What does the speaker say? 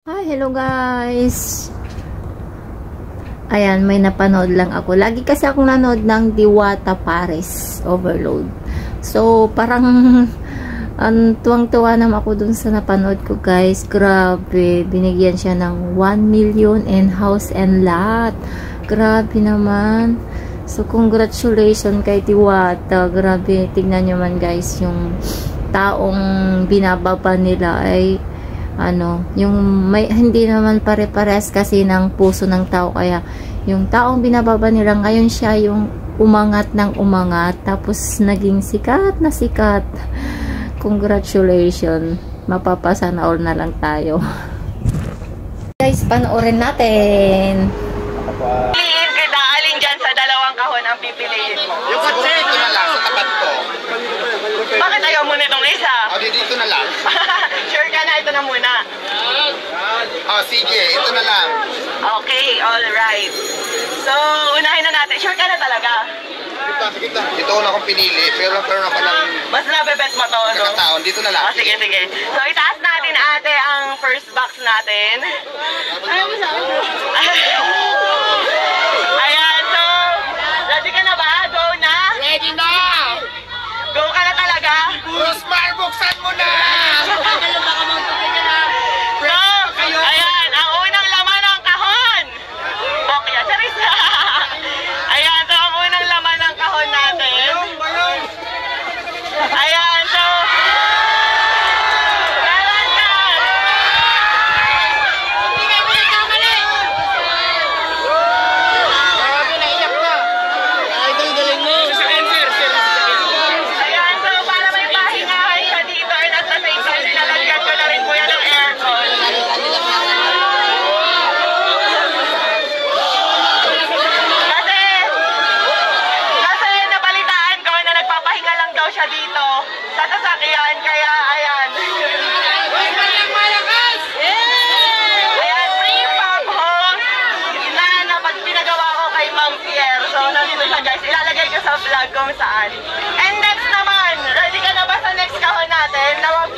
Hi, hello guys! Ayan, may napanood lang ako. Lagi kasi akong nanood ng Diwata Paris Overload. So, parang tuwang-tuwa naman ako dun sa napanood ko guys. Grabe, binigyan siya ng 1 million and house and lot. Grabe naman. So, congratulations kay Diwata. Grabe, tignan nyo man guys, yung taong binababa nila ay yung hindi naman pare-pares kasi ng puso ng tao, kaya yung taong binababa nila ngayon siya yung umangat ng umangat, tapos naging sikat na sikat. Congratulations, mapapasana all na lang tayo. Guys, panoorin natin. Piliin kita, alin dyan sa dalawang kahon ang pipiliin mo? Yung siguro dito na lang, sa tapat ko. Bakit ayaw mo nitong isa? O, dito na lang. Sure ka na, ito na muna. O, sige, ito na lang. Okay, alright. So, unahin na natin. Sure ka na talaga? Sige, ito una akong pinili, pero nagkaroon ako ng Mas nabebet mo to, no? kakataon. Dito na lang. Sige, sige. So, itaas natin ate ang first box natin. Ayaw mo sa akin. Ayan, so, ready ka na ba? Go na? Ready na! Go ka na talaga? Rosmar, buksan mo na! So, ayan, ang unang laman ng kahon. Bokya, charis na. Ayan, so ang unang laman ng kahon natin. Ayan, so, meron ka. Ayan, so para may pahingahan siya dito, and at the same time, nilalagyan ko na rin po yan ng aircon. Kasi nabalitaan ko na nagpapahinga lang daw siya dito sa sasakyan, kaya ayan. Ayan, free pop home na pag pinagawa ko kay Ma'am Pierre. So, nandito siya guys, ilalagay ko sa vlog kung saan. And next naman, ready ka na ba sa next kahon natin? Na wag